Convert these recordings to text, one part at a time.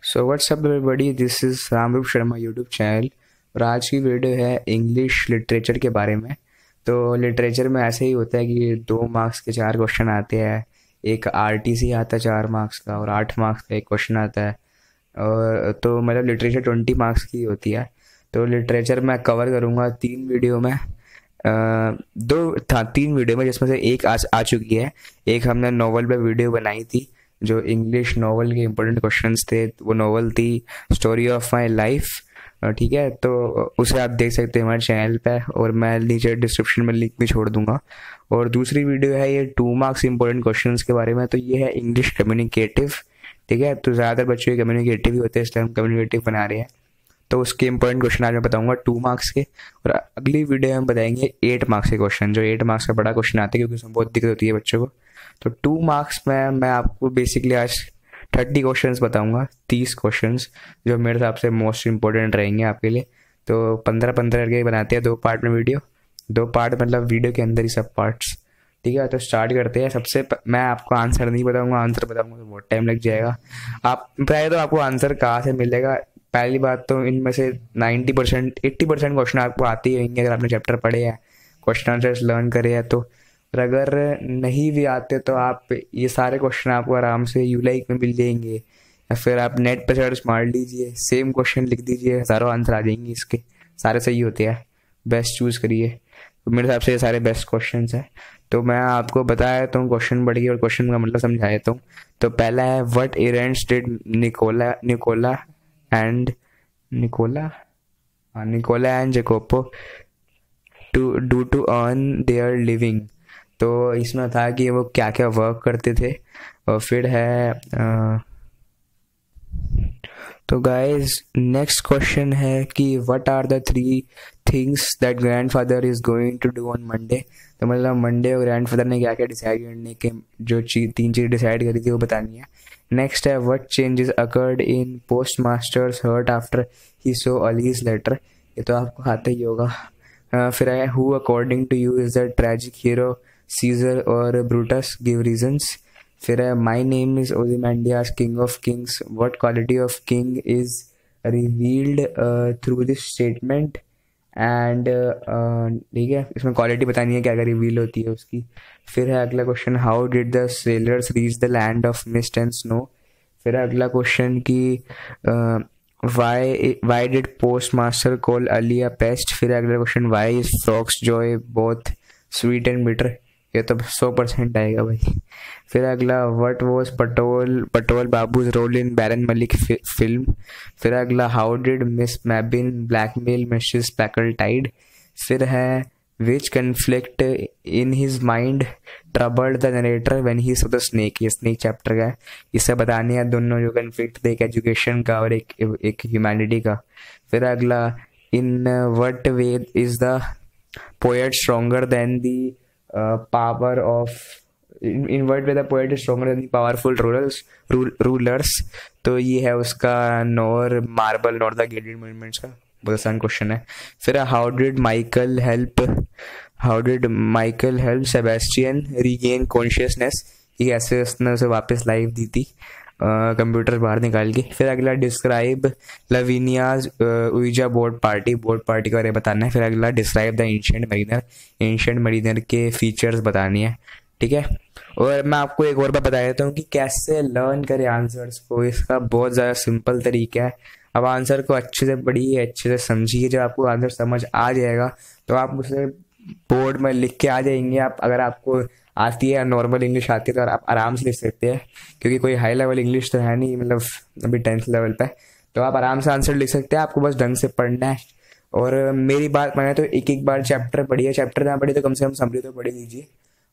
So what's up everybody, this is Ramroop Sharma YouTube channel. और आज की वीडियो है इंग्लिश लिटरेचर के बारे में। तो लिटरेचर में ऐसे ही होता है कि 2 मार्क्स के 4 क्वेश्चन आते हैं। एक आरटीसी आता है 4 मार्क्स का, और 8 मार्क्स का एक क्वेश्चन आता है। और तो मतलब लिटरेचर 20 मार्क्स की होती है। तो लिटरेचर मैं कवर करूँगा 3 वीडियो में। दो था 3 वीडियो में, जिसमें से एक आज आ चुकी है। एक हमने नॉवल पे वीडियो बनाई थी, जो इंग्लिश नॉवल के इम्पोर्टेंट क्वेश्चंस थे। वो नॉवल थी स्टोरी ऑफ माई लाइफ। ठीक है, तो उसे आप देख सकते हैं हमारे चैनल पे, और मैं नीचे डिस्क्रिप्शन में लिंक भी छोड़ दूंगा। और दूसरी वीडियो है ये 2 मार्क्स इम्पोर्टेंट क्वेश्चंस के बारे में। तो ये है इंग्लिश कम्युनिकेटिव। ठीक है, तो ज़्यादातर बच्चों के कम्युनिकेटिव ही होते हैं, इसलिए हम कम्युनिकेटिव बना रहे हैं। तो उसके इंपॉर्टेंट क्वेश्चन आज मैं बताऊंगा 2 मार्क्स के। और अगली वीडियो में हम बताएंगे 8 मार्क्स के क्वेश्चन, जो 8 मार्क्स का बड़ा क्वेश्चन आते हैं, क्योंकि उसमें बहुत दिक्कत होती है बच्चों को। तो 2 मार्क्स में मैं आपको बेसिकली आज 30 क्वेश्चंस बताऊंगा, 30 क्वेश्चंस, जो मेरे हिसाब से मोस्ट इंपॉर्टेंट रहेंगे आपके लिए। तो 15-15 करके बनाते हैं 2 पार्ट में वीडियो। 2 पार्ट मतलब वीडियो के अंदर ही सब पार्ट्स। ठीक है, तो स्टार्ट करते हैं। मैं आपको आंसर नहीं बताऊंगा, आंसर बताऊंगा तो बहुत टाइम लग जाएगा। आप पहले तो आपको आंसर कहाँ से मिलेगा। पहली बात तो इनमें से 90% 80% क्वेश्चन आपको आते ही रहेंगे, अगर आपने चैप्टर पढ़े हैं, क्वेश्चन आंसर्स लर्न करे हैं तो। और अगर नहीं भी आते तो आप ये सारे क्वेश्चन आपको आराम से यूलाइक में मिल जाएंगे, या फिर आप नेट पर सर्च मार लीजिए, सेम क्वेश्चन लिख दीजिए, हज़ारों आंसर आ जाएंगे इसके। सारे सही होते हैं, बेस्ट चूज़ करिए। तो मेरे हिसाब से ये सारे बेस्ट क्वेश्चन हैं। तो मैं आपको बता देता हूँ क्वेश्चन पढ़िए और क्वेश्चन का मतलब समझा देता हूँ। तो पहला है, what events did Nicola and Jacopo to earn their living. तो इसमें था कि वो क्या क्या वर्क करते थे। और फिर है तो गाइज नेक्स्ट क्वेश्चन है कि what are the 3 things that grandfather is going to do on Monday. तो मतलब मंडे और ग्रैंडफादर ने क्या क्या डिसाइड करने के, जो 3 चीज़ डिसाइड करी थी वो बतानी है। नेक्स्ट है, what changes occurred in post masters heart after he saw Ali's letter. ये तो आपको आता ही होगा। फिर है, who according to you is the tragic hero, Caesar और ब्रूटस, गिव रीजंस। फिर है, my name is Ozymandias king of kings, what quality of king is revealed through this statement. And ठीक है, इसमें क्वालिटी बतानी है क्या क्या रिवील होती है उसकी। फिर है अगला question, how did the sailors reach the land of mist and snow. फिर है अगला क्वेश्चन कि why did post master call Ali a pest. फिर अगला question, why is frog's joy both sweet and bitter. ये तो 100% आएगा भाई। फिर अगला, what was Patol Babu's role in Baren Mallick film. फिर अगला, how did Miss Mebbin blackmail Mrs Packletide. फिर है, which conflict in his mind troubled the narrator when he saw the snake. ये स्नेक चैप्टर का है, इससे बताने हैं दोनों जो कन्फ्लिक्ट थे, एक एजुकेशन का और एक ह्यूमैनिटी का। फिर अगला, इन what way is the poet stronger then the power of in word way the poet is stronger then the powerful rulers. तो ये है उसका nor marble nor the gated movements का बहुत आसान क्वेश्चन है। फिर how did Michael help Sebastian regain consciousness. ये ऐसे उसने उसे वापस लाइफ दी थी कंप्यूटर बाहर निकाल के। फिर अगला, डिस्क्राइब लवीनियाज उइजा बोर्ड पार्टी के बारे में बताना है। फिर अगला, डिस्क्राइब द एंशिएंट मरीनर के फीचर्स बतानी है। ठीक है, और मैं आपको एक और बात बता देता हूँ कि कैसे लर्न करें आंसर्स को। इसका बहुत ज़्यादा सिंपल तरीका है। अब आंसर को अच्छे से पढ़िए, अच्छे से समझिए। जब आपको आंसर समझ आ जाएगा तो आप उसे बोर्ड में लिख के आ जाएंगे। आप अगर आपको आती है, नॉर्मल इंग्लिश आती है, तो आप आराम से लिख सकते हैं, क्योंकि कोई हाई लेवल इंग्लिश तो है नहीं, मतलब अभी 10th लेवल पे। तो आप आराम से आंसर लिख सकते हैं, आपको बस ढंग से पढ़ना है। और मेरी बात माने तो एक बार चैप्टर पढ़िए, चैप्टर ना पढ़िए तो कम से कम समरी तो पढ़ लीजिए।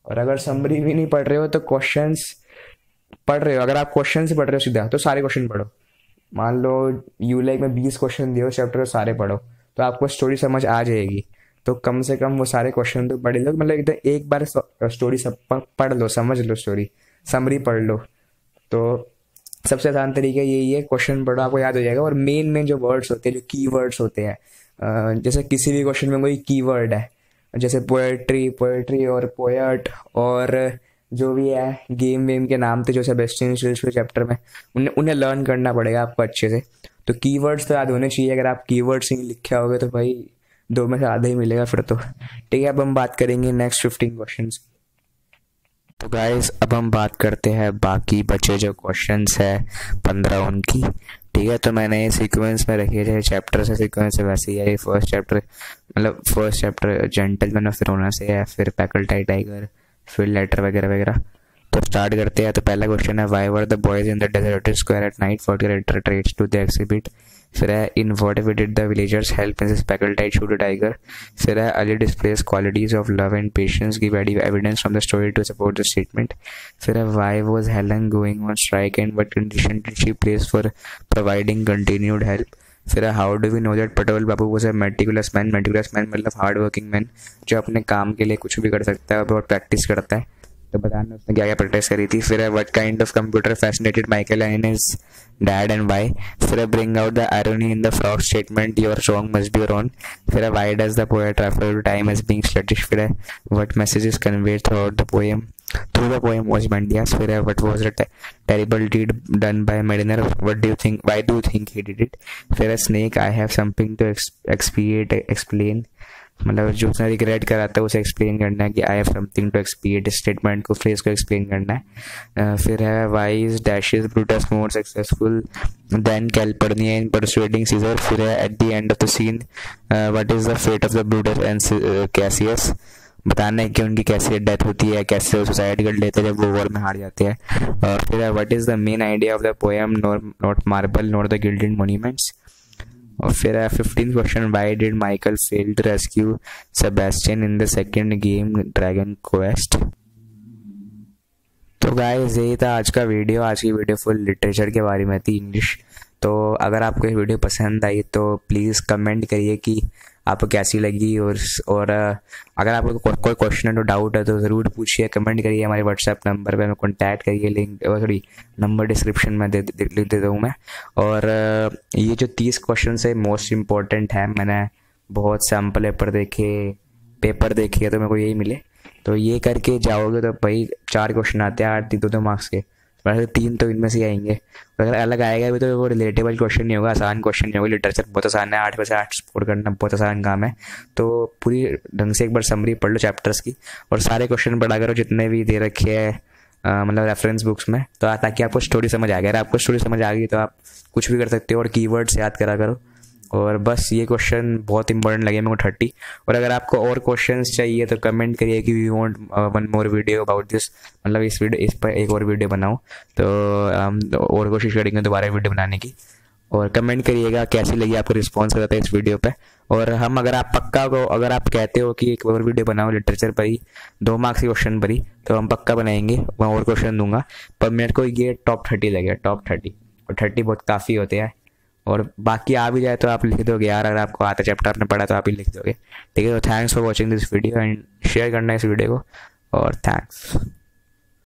और अगर समरी भी नहीं पढ़ रहे हो तो क्वेश्चंस पढ़ रहे हो, अगर आप क्वेश्चन से पढ़ रहे हो सीधा, तो सारे क्वेश्चन पढ़ो। मान लो यूलाइक में 20 क्वेश्चन दिए चैप्टर, सारे पढ़ो, तो आपको स्टोरी समझ आ जाएगी। तो कम से कम वो सारे क्वेश्चन तो पढ़ लो, मतलब एकदम एक बार स्टोरी सब पढ़ लो, समझ लो, स्टोरी समरी पढ़ लो। तो सबसे आसान तरीका यही है, क्वेश्चन पढ़ो, आपको याद हो जाएगा। और मेन जो वर्ड्स होते हैं, जो की वर्ड्स होते हैं, जैसे किसी भी क्वेश्चन में कोई की वर्ड है, जैसे पोएट्री और पोएट और जो भी है गेम वेम के नाम थे जो सेबेस्टियन स्टिल्स के चैप्टर में, उन्हें उन्हें लर्न करना पड़ेगा आपको अच्छे से। तो कीवर्ड्स तो याद होने चाहिए, अगर आप कीवर्ड्स नहीं लिखे होगे तो भाई 2 में से आधा ही मिलेगा फिर तो। ठीक है, अब हम बात करेंगे नेक्स्ट 15 क्वेश्चन। तो गाइस अब हम बात करते हैं बाकी बचे जो क्वेश्चंस है 15 उनकी। ठीक है, तो मैंने ये सीक्वेंस में रखे थे, चैप्टर से सीक्वेंस है वैसे ही है। फर्स्ट चैप्टर जेंटलमैन ऑफ फिरोना से है, फिर पैकल्टाई टाइगर, फिर लेटर वगैरह वगैरह। तो स्टार्ट करते हैं। तो पहला क्वेश्चन है, why were the boys in the deserted square at night for character traits to the exhibit. फिर है, in what way did the villagers help princess Packletide shoot a tiger. फिर है, Ali displays qualities of love and patience give evidence from the story to support the statement. फिर है, why was Helen going on strike and what condition did she place for providing continued help. फिर how do we know that Patel Babu was a meticulous man. Meticulous man मतलब hard working man, जो अपने काम के लिए कुछ भी कर सकता है और बहुत प्रैक्टिस करता है। तो बताना उसने क्या क्या प्रैक्टिस करी थी। फिर what kind of computer fascinated Michael and his dad and why. फिर bring out the irony in the frog statement your song must be your own. फिर why does the poet refer to time as being sluttish. फिर what messages conveyed through the poem Ozymandias. फिर what was the terrible deed done by Mariner? What do you think? Why do you think he did it? फिर Snake, I have something to explain. मतलब जो उसने regret करा था उसे explain करना है कि I have something to expiate, statement को, फ्रेज को एक्सप्लेन करना है। फिर है, why is Decius Brutus more successful than Calpurnia in persuading Caesar. फिर है, at the end of the scene what is the fate of the Brutus and Cassius. बताना है कि उनकी कैसे डेथ होती है, कैसे वो सुसाइड कर लेते हैं जब वो वॉर में हार जाते हैं। और फिर what is the main idea of the poem not marble not the gilded monuments. और फिर 15 question, why did Michael fail to rescue Sebastian in the second game dragon quest. तो गाइस यही था आज का वीडियो। आज की वीडियो फुल लिटरेचर के बारे में थी, इंग्लिश। तो अगर आपको ये वीडियो पसंद आई तो प्लीज़ कमेंट करिए कि आपको कैसी लगी। और अगर आपको कोई क्वेश्चन है तो डाउट है तो ज़रूर पूछिए, कमेंट करिए हमारे व्हाट्सएप नंबर पे, हमें कॉन्टैक्ट करिए। लिंक नंबर डिस्क्रिप्शन में लिख देता हूँ मैं। और ये जो 30 क्वेश्चन है मोस्ट इम्पॉर्टेंट है। मैंने बहुत सैम्पल पेपर देखे तो मेरे को यही मिले। तो ये करके जाओगे तो भाई 4 क्वेश्चन आते हैं 8 2 मार्क्स के, वैसे 3 तो इनमें से आएंगे। अगर अलग आएगा भी तो वो रिलेटेबल क्वेश्चन नहीं होगा, आसान क्वेश्चन नहीं होगा। लिटरेचर बहुत आसान है, 8 में से 8 स्कोर करना बहुत आसान काम है। तो पूरी ढंग से एक बार समरी पढ़ लो चैप्टर्स की, और सारे क्वेश्चन पढ़ा करो जितने भी दे रखे हैं मतलब रेफरेंस बुक्स में, तो ताकि आपको स्टोरी समझ आ गया। अगर आपको स्टोरी समझ आ गई तो आप कुछ भी कर सकते हो। और कीवर्ड्स याद करा करो। और बस ये क्वेश्चन बहुत इंपॉर्टेंट लगे मेरे को 30। और अगर आपको और क्वेश्चंस चाहिए तो कमेंट करिए कि we want one more video about this, मतलब इस पर एक और वीडियो बनाऊं। तो हम और कोशिश करेंगे दोबारा वीडियो बनाने की। और कमेंट करिएगा कैसी लगी आपको रिस्पॉन्स करता है इस वीडियो पे। और हम अगर आप कहते हो कि एक और वीडियो बनाओ लिटरेचर पर ही, 2 मार्क्स के क्वेश्चन पर ही, तो हम पक्का बनाएंगे। मैं और क्वेश्चन दूंगा, पर मेरे को ये टॉप 30 लगे, टॉप 30। और 30 बहुत काफ़ी होते हैं। और बाकी आ भी जाए तो आप लिख दोगे यार, अगर आपको आता चैप्टर आपने पढ़ा तो आप ही लिख दोगे। ठीक है, तो thanks for watching this video and share करना इस वीडियो को, और थैंक्स।